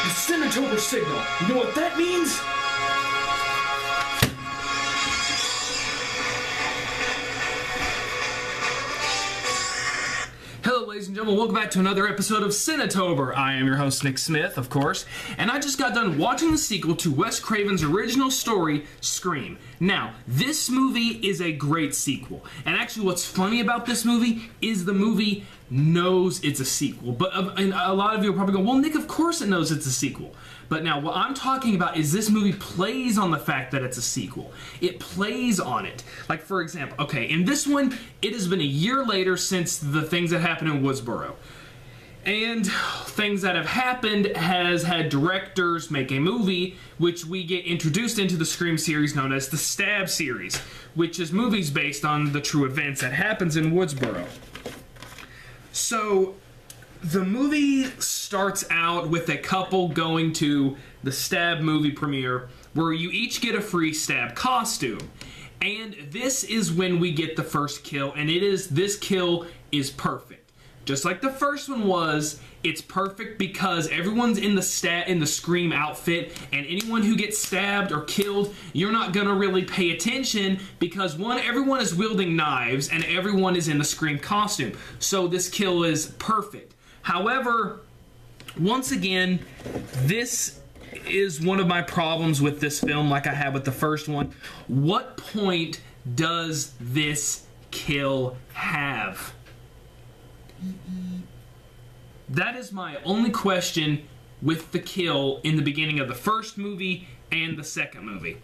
The Cinetober signal. You know what that means? Hello, ladies and gentlemen. Welcome back to another episode of Cinetober. I am your host, Nick Smith, of course, and I just got done watching the sequel to Wes Craven's original story, Scream. Now, this movie is a great sequel, and actually what's funny about this movie is the movie knows it's a sequel, and a lot of you are probably going, well, Nick, of course it knows it's a sequel. But now, what I'm talking about is this movie plays on the fact that it's a sequel. It plays on it. Like, for example, okay, in this one, it has been a year later since the things that happened in Woodsboro. And things that have happened has had directors make a movie, which we get introduced into the Scream series known as the Stab series, which is movies based on the true events that happens in Woodsboro. So, the movie starts out with a couple going to the Stab movie premiere where you each get a free Stab costume. And this is when we get the first kill, and this kill is perfect. Just like the first one was, it's perfect because everyone's in the Scream outfit, and anyone who gets stabbed or killed, you're not gonna really pay attention because one, everyone is wielding knives and everyone is in the Scream costume. So this kill is perfect. However, once again, this is one of my problems with this film, like I had with the first one. What point does this kill have? That is my only question with the kill in the beginning of the first movie and the second movie.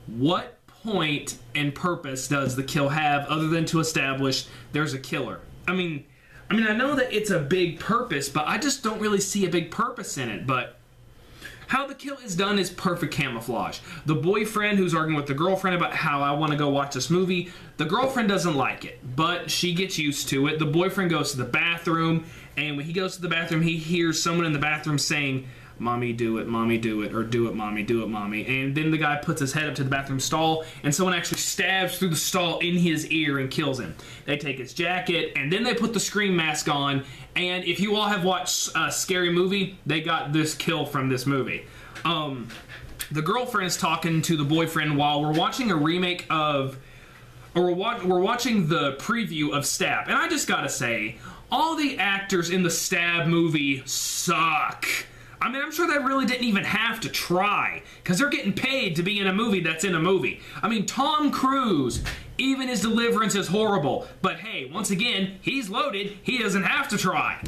What point and purpose does the kill have other than to establish there's a killer? I mean, I know that it's a big purpose, but I just don't really see a big purpose in it. But how the kill is done is perfect camouflage. The boyfriend who's arguing with the girlfriend about how I want to go watch this movie, the girlfriend doesn't like it, but she gets used to it. The boyfriend goes to the bathroom, and when he goes to the bathroom, he hears someone in the bathroom saying, "Mommy, do it, Mommy, do it," or "Do it, Mommy, do it, Mommy." And then the guy puts his head up to the bathroom stall, and someone actually stabs through the stall in his ear and kills him. They take his jacket, and then they put the Scream mask on, and if you all have watched a Scary Movie, they got this kill from this movie. The girlfriend is talking to the boyfriend while we're watching a remake of, or we're watching the preview of Stab, and I just gotta say, all the actors in the Stab movie suck. I mean, I'm sure they really didn't even have to try, because they're getting paid to be in a movie that's in a movie. I mean, Tom Cruise, even his deliverance is horrible. But hey, once again, he's loaded. He doesn't have to try.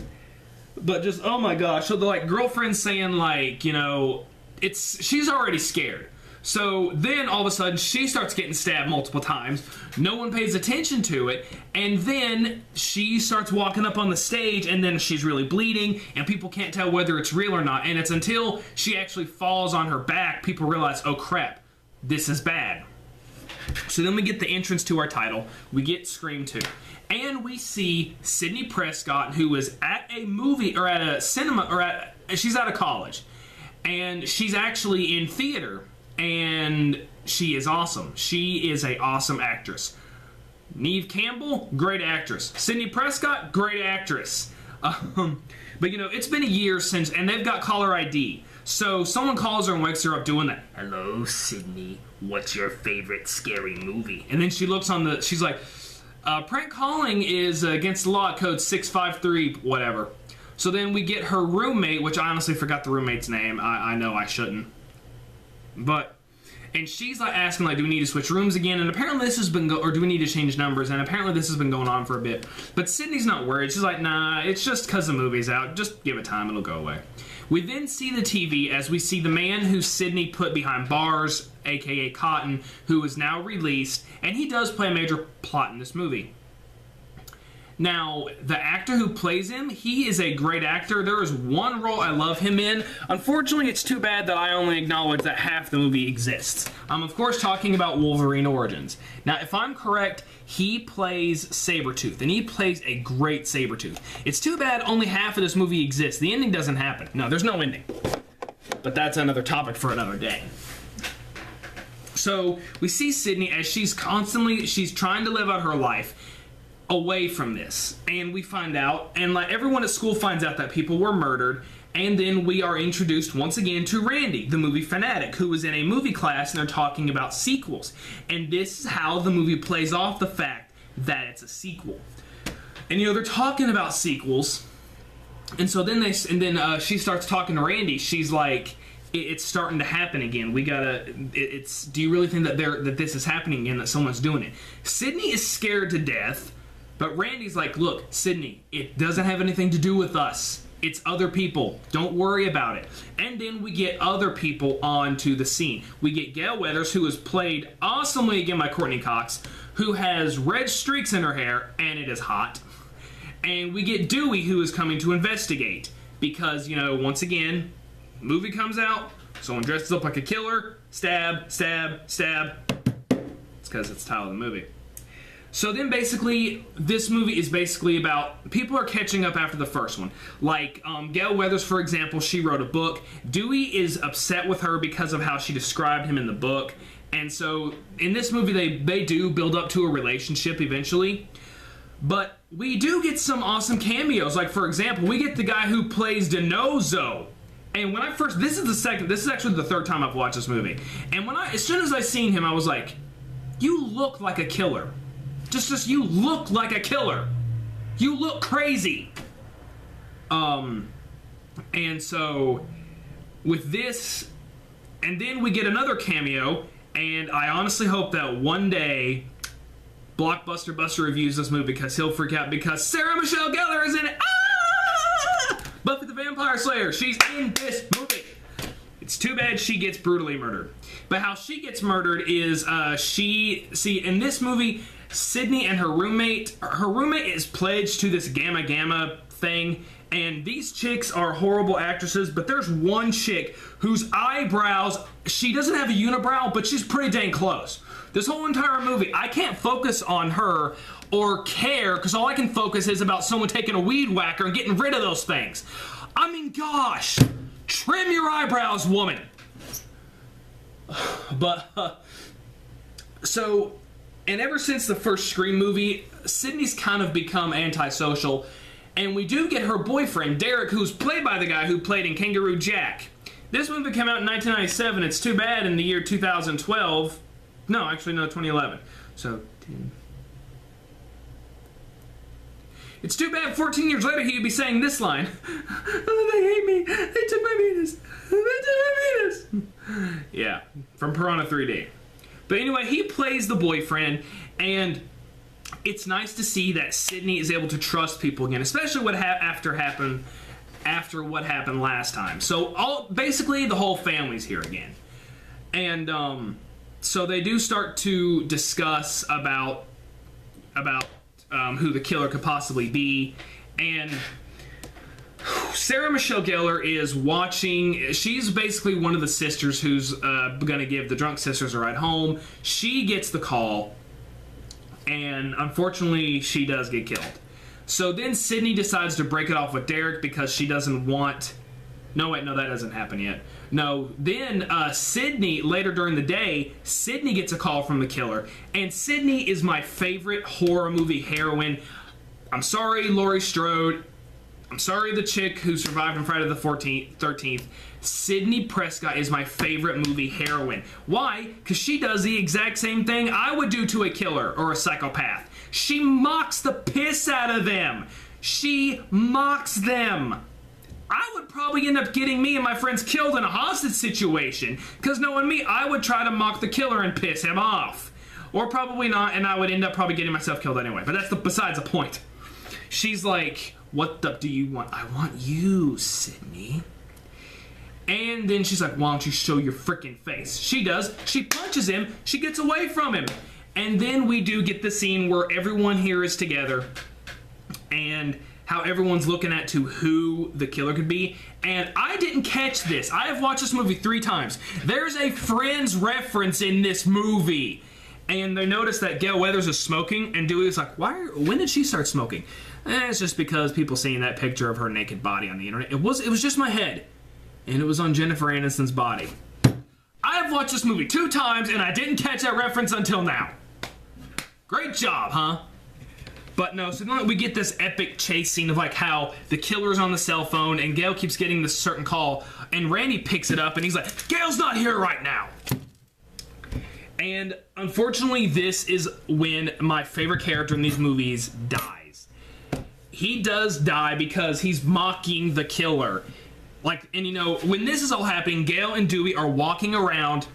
But just, oh my gosh. So the girlfriend's saying you know, she's already scared. So then all of a sudden she starts getting stabbed multiple times. No one pays attention to it. And then she starts walking up on the stage, and then she's really bleeding, and people can't tell whether it's real or not. And it's until she actually falls on her back, people realize, oh crap, this is bad. So then we get the entrance to our title. We get Scream 2. And we see Sidney Prescott, who is at a movie, or at a cinema, she's at a college. And she's actually in theater. And she is awesome. She is an awesome actress. Neve Campbell, great actress. Sidney Prescott, great actress. But you know, it's been a year since, and they've got caller ID. So someone calls her and wakes her up doing that. "Hello, Sidney. What's your favorite scary movie?" And then she looks on the, she's like, prank calling is against the law, code 653, whatever. So then we get her roommate, which I honestly forgot the roommate's name. I know I shouldn't. And she's asking do we need to switch rooms again? And apparently this has been or do we need to change numbers? And apparently this has been going on for a bit. But Sydney's not worried. She's like, nah, it's just because the movie's out. Just give it time, it'll go away. We then see the TV as we see the man who Sydney put behind bars, aka Cotton, who is now released, and he does play a major plot in this movie. Now, the actor who plays him, he is a great actor. There is one role I love him in. Unfortunately, it's too bad that I only acknowledge that half the movie exists. I'm, of course, talking about Wolverine Origins. Now, if I'm correct, he plays Sabretooth, and he plays a great Sabretooth. It's too bad only half of this movie exists. The ending doesn't happen. No, there's no ending. But that's another topic for another day. So, we see Sydney as she's trying to live out her life away from this, and we find out, and everyone at school finds out that people were murdered, And then we are introduced once again to Randy, the movie fanatic, who is in a movie class and they're talking about sequels. And this is how the movie plays off the fact that it's a sequel. And they're talking about sequels. And so then she starts talking to Randy. She's like, it's starting to happen again. We gotta. Do you really think that this is happening again? That someone's doing it? Sydney is scared to death, but Randy's like, look, Sydney, it doesn't have anything to do with us. It's other people. Don't worry about it. And then we get other people onto the scene. We get Gail Weathers, who is played awesomely again by Courtney Cox, who has red streaks in her hair, and it is hot. And we get Dewey, who is coming to investigate. Because, once again, movie comes out, someone dresses up like a killer, stab, stab, stab. It's because it's the title of the movie. So then basically, this movie is basically about, people are catching up after the first one. Like, Gail Weathers, for example, she wrote a book. Dewey is upset with her because of how she described him in the book. And so, in this movie, they do build up to a relationship eventually. But we do get some awesome cameos. Like, for example, we get the guy who plays DiNozzo. And when this is actually the third time I've watched this movie. And as soon as I seen him, I was like, you look like a killer. Just you look like a killer. You look crazy. And so with this, and then we get another cameo, and I honestly hope that one day Blockbuster Buster reviews this movie because he'll freak out because Sarah Michelle Gellar is in it. Ah! Buffy the Vampire Slayer, she's in this movie. It's too bad she gets brutally murdered. But how she gets murdered is in this movie, Sydney and her roommate is pledged to this Gamma Gamma thing, and these chicks are horrible actresses, but there's one chick whose eyebrows, she doesn't have a unibrow, but she's pretty dang close. This whole entire movie, I can't focus on her or care, because all I can focus is about someone taking a weed whacker and getting rid of those things. I mean, gosh, trim your eyebrows, woman. But, and ever since the first Scream movie, Sydney's kind of become antisocial, and we do get her boyfriend, Derek, who's played by the guy who played in Kangaroo Jack. This movie came out in 1997. It's too bad in the year 2012. No, actually, no, 2011. So, it's too bad 14 years later he would be saying this line. Oh, they hate me. They took my penis. They took my penis. Yeah, from Piranha 3D. But anyway, he plays the boyfriend, and it's nice to see that Sydney is able to trust people again, especially after what happened last time. So basically the whole family's here again. And so they do start to discuss about who the killer could possibly be, and Sarah Michelle Gellar is watching. She's basically one of the sisters who's going to give the drunk sisters a ride home. She gets the call, and unfortunately, she does get killed. So then Sydney decides to break it off with Derek because she doesn't want... No, wait, no, that doesn't happen yet. No, then Sydney, later during the day, Sydney gets a call from the killer, and Sydney is my favorite horror movie heroine. I'm sorry, Laurie Strode. I'm sorry, the chick who survived on Friday the 13th. Sydney Prescott is my favorite movie heroine. Why? Because she does the exact same thing I would do to a killer or a psychopath. She mocks the piss out of them. She mocks them. I would probably end up getting me and my friends killed in a hostage situation. Because knowing me, I would try to mock the killer and piss him off. Or probably not, and I would end up probably getting myself killed anyway. But that's besides the point. She's like... What the do you want? I want you, Sydney. And then she's like, why don't you show your freaking face? She does. She punches him. She gets away from him. And then we do get the scene where everyone here is together. And how everyone's looking at to who the killer could be. And I didn't catch this. I have watched this movie 3 times. There's a Friends reference in this movie. And they notice that Gail Weathers is smoking. And Dewey's like, when did she start smoking? It's just because people seeing that picture of her naked body on the internet. It was just my head. And it was on Jennifer Aniston's body. I have watched this movie 2 times and I didn't catch that reference until now. Great job, huh? But no, so then we get this epic chase scene of like how the killer's on the cell phone and Gale keeps getting this certain call and Randy picks it up and he's like, Gale's not here right now. And unfortunately, this is when my favorite character in these movies dies. He does die because he's mocking the killer. Like, and you know, when this is all happening, Gale and Dewey are walking around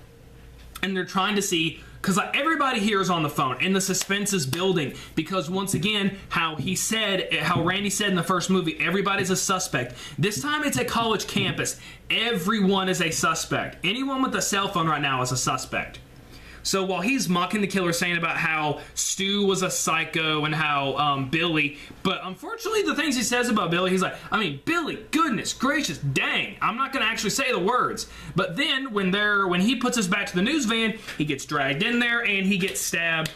and they're trying to see, because like everybody here is on the phone and the suspense is building because once again, how Randy said in the first movie, everybody's a suspect. This time it's a college campus. Everyone is a suspect. Anyone with a cell phone right now is a suspect. So while he's mocking the killer, saying about how Stu was a psycho and how Billy, but unfortunately the things he says about Billy, he's like, I mean, Billy, goodness gracious, dang, I'm not going to actually say the words. But then when he puts us back to the news van, he gets dragged in there and he gets stabbed.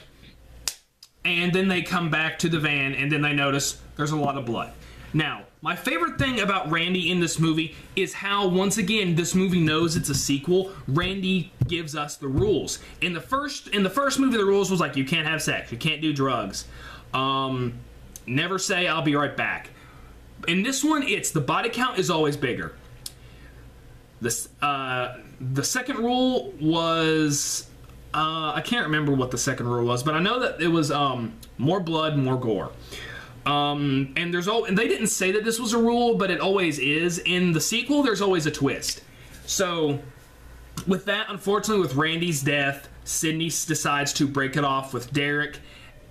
And then they come back to the van and then they notice there's a lot of blood. Now, my favorite thing about Randy in this movie is how, once again, this movie knows it's a sequel. Randy gives us the rules. In the first movie, the rules was like, you can't have sex, you can't do drugs, never say I'll be right back. In this one, it's the body count is always bigger. The second rule was, I can't remember what the second rule was, but I know that it was more blood, more gore. And they didn't say that this was a rule, but it always is. In the sequel, there's always a twist. So, with that, unfortunately, with Randy's death, Sidney decides to break it off with Derek,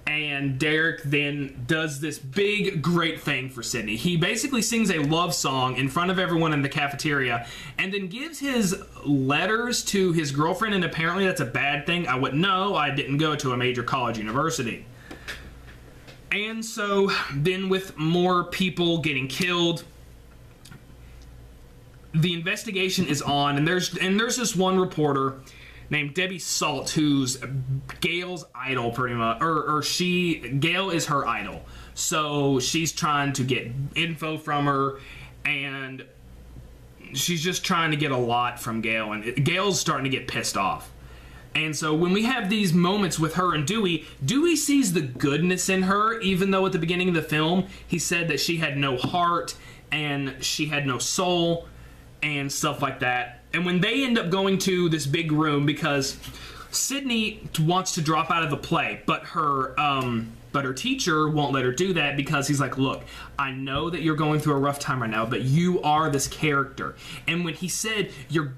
and Derek then does this big, great thing for Sidney. He basically sings a love song in front of everyone in the cafeteria, and then gives his letters to his girlfriend, and apparently that's a bad thing. I wouldn't know. I didn't go to a major college university. And so, then with more people getting killed, the investigation is on, and there's this one reporter named Debbie Salt who's Gale's idol, pretty much, Gale is her idol. So she's trying to get info from her, and she's just trying to get a lot from Gale, and Gale's starting to get pissed off. And so when we have these moments with her and Dewey, Dewey sees the goodness in her, even though at the beginning of the film, he said that she had no heart and she had no soul and stuff like that. And when they end up going to this big room, because Sidney wants to drop out of the play, but her teacher won't let her do that because he's like, look, I know that you're going through a rough time right now, but you are this character. And when he said, you're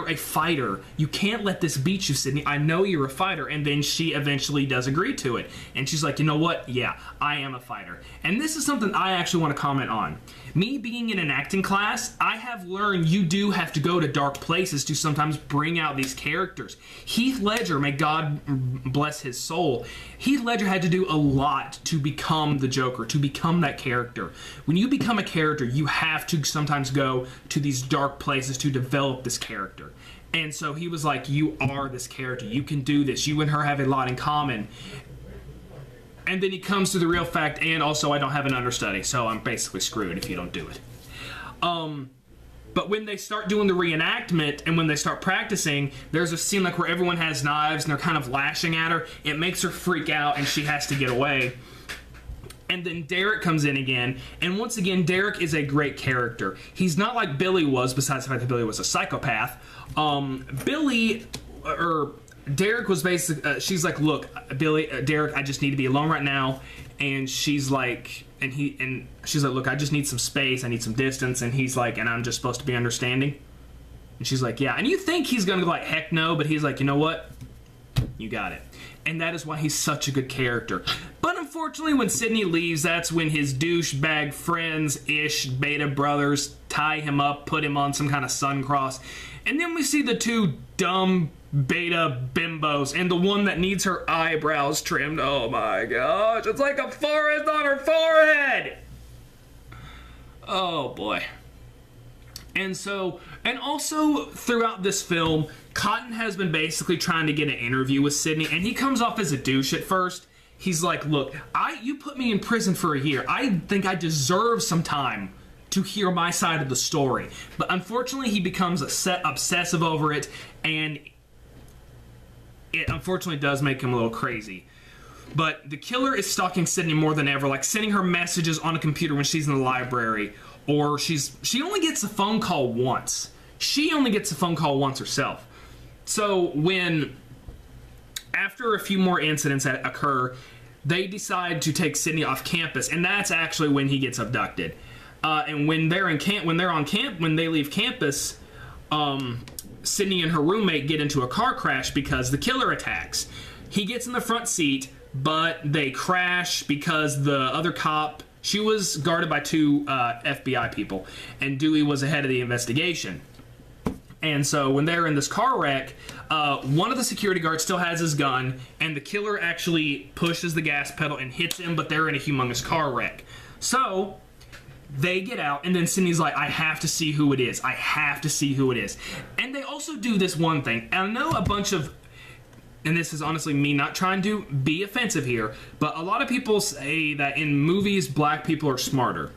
a fighter, you can't let this beat you, Sidney. I know you're a fighter. And then she eventually does agree to it. And she's like, you know what? Yeah, I am a fighter. And this is something I actually want to comment on. Me being in an acting class, I have learned you do have to go to dark places to sometimes bring out these characters. Heath Ledger, may God bless his soul, Heath Ledger had to do a lot to become the Joker, to become that character. When you become a character, you have to sometimes go to these dark places to develop this character. And so he was like, you are this character. You can do this. You and her have a lot in common. And then he comes to the real fact, and also I don't have an understudy, so I'm basically screwed if you don't do it. But when they start doing the reenactment and when they start practicing, there's a scene like where everyone has knives and they're kind of lashing at her. It makes her freak out and she has to get away. And then Derek comes in again, and once again, Derek is a great character. He's not like Billy was, besides the fact that Billy was a psychopath. Derek was basically, she's like, look, Derek, I just need to be alone right now. And she's like, she's like, look, I just need some space, I need some distance. And he's like, and I'm just supposed to be understanding. And she's like, yeah. And you think he's gonna be like, heck no, but he's like, you know what? You got it. And that is why he's such a good character. But unfortunately, when Sidney leaves, that's when his douchebag friends-ish beta brothers tie him up, put him on some kind of sun cross. And then we see the two dumb beta bimbos and the one that needs her eyebrows trimmed. Oh my gosh, it's like a forest on her forehead! Oh boy. And also throughout this film, Cotton has been basically trying to get an interview with Sidney, and he comes off as a douche at first. He's like, look, you put me in prison for a year. I think I deserve some time to hear my side of the story. But unfortunately, he becomes obsessive over it, and it unfortunately does make him a little crazy. But the killer is stalking Sydney more than ever, like sending her messages on a computer when she's in the library, or she only gets a phone call once. She only gets a phone call once herself. So after a few more incidents that occur, they decide to take Sydney off campus, and that's actually when he gets abducted. And when they leave campus, Sydney and her roommate get into a car crash because the killer attacks. He gets in the front seat, but they crash because the other cop, she was guarded by two FBI people, and Dewey was ahead of the investigation. And so when they're in this car wreck, one of the security guards still has his gun, and the killer actually pushes the gas pedal and hits him, but they're in a humongous car wreck. So they get out, and then Sydney's like, I have to see who it is. I have to see who it is. And they also do this one thing. And I know a bunch of, and this is honestly me not trying to be offensive here, but a lot of people say that in movies, black people are smarter.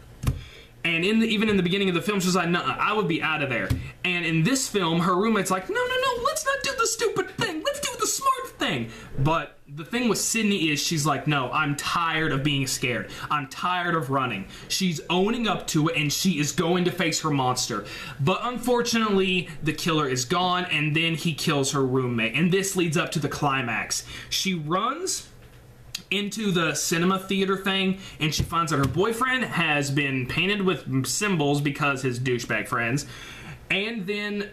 And even in the beginning of the film, she's like, no, I would be out of there. And in this film, her roommate's like, no, let's not do the stupid thing. Let's do the smart thing. But the thing with Sydney is she's like, no, I'm tired of being scared. I'm tired of running. She's owning up to it, and she is going to face her monster. But unfortunately, the killer is gone, and then he kills her roommate. And this leads up to the climax. She runs into the cinema theater thing, and she finds that her boyfriend has been painted with symbols because his douchebag friends. And then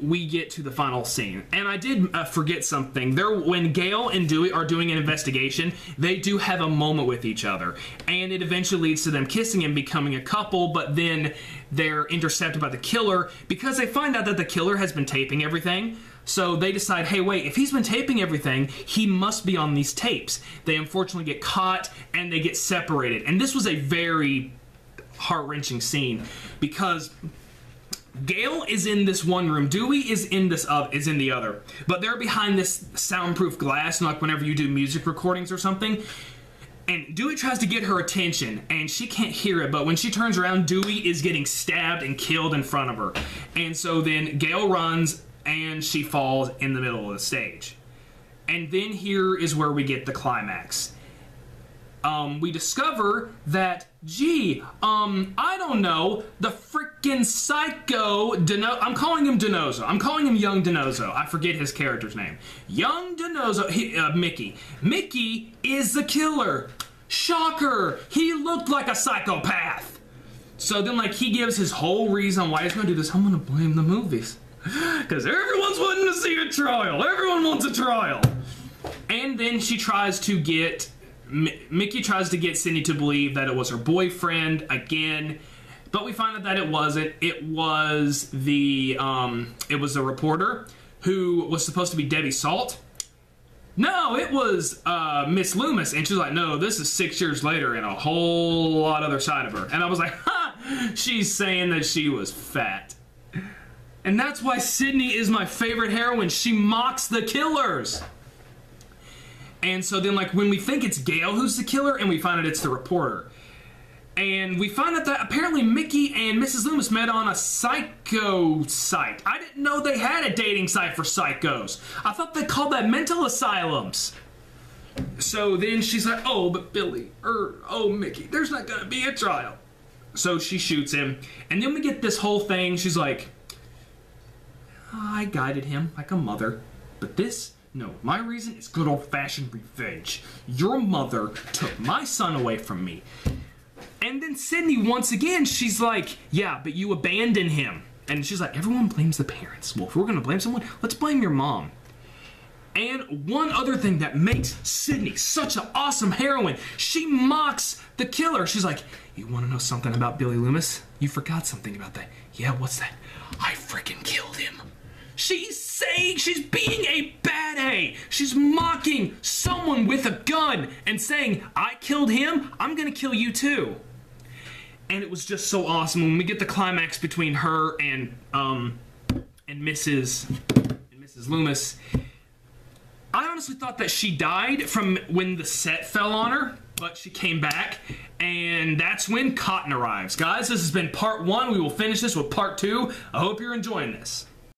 we get to the final scene. And I did forget something. When Gale and Dewey are doing an investigation, they do have a moment with each other. And it eventually leads to them kissing and becoming a couple, but then they're intercepted by the killer because they find out that the killer has been taping everything. So they decide, hey, wait, if he's been taping everything, he must be on these tapes. They unfortunately get caught, and they get separated. And this was a very heart-wrenching scene because Gale is in this one room. Dewey is in the other. But they're behind this soundproof glass, like whenever you do music recordings or something. And Dewey tries to get her attention, and she can't hear it. But when she turns around, Dewey is getting stabbed and killed in front of her. And so then Gale runs, and she falls in the middle of the stage. And then here is where we get the climax. We discover that, I don't know, the freaking psycho I'm calling him Denozo. I'm calling him Young Denozo. I forget his character's name. Young Denozo, Mickey. Mickey is the killer. Shocker! He looked like a psychopath. So then, he gives his whole reason why he's going to do this. I'm going to blame the movies. Because everyone's wanting to see a trial. Everyone wants a trial. And then she tries to get... Mickey tries to get Sydney to believe that it was her boyfriend again. But we find out that it wasn't. It was the reporter who was supposed to be Debbie Salt. No, it was Miss Loomis. And she's like, no, this is 6 years later and a whole lot other side of her. And I was like, ha! She's saying that she was fat. And that's why Sydney is my favorite heroine. She mocks the killers. And so then, when we think it's Gale who's the killer, and we find out it's the reporter. And we find out that apparently Mickey and Mrs. Loomis met on a psycho site. I didn't know they had a dating site for psychos. I thought they called that mental asylums. So then she's like, oh, but Mickey, there's not going to be a trial. So she shoots him. And then we get this whole thing. She's like, I guided him like a mother, but no, my reason is good old-fashioned revenge. Your mother took my son away from me. And then Sydney, once again, she's like, yeah, but you abandoned him. And she's like, everyone blames the parents. Well, if we're going to blame someone, let's blame your mom. And one other thing that makes Sydney such an awesome heroine, she mocks the killer. She's like, you want to know something about Billy Loomis? You forgot something about that. Yeah, what's that? I freaking killed him. She's saying, she's being a bad A. She's mocking someone with a gun and saying, I killed him, I'm gonna kill you too. And it was just so awesome when we get the climax between her and Mrs. Loomis. I honestly thought that she died from when the set fell on her, but she came back, and that's when Cotton arrives. Guys, this has been part 1. We will finish this with part 2. I hope you're enjoying this.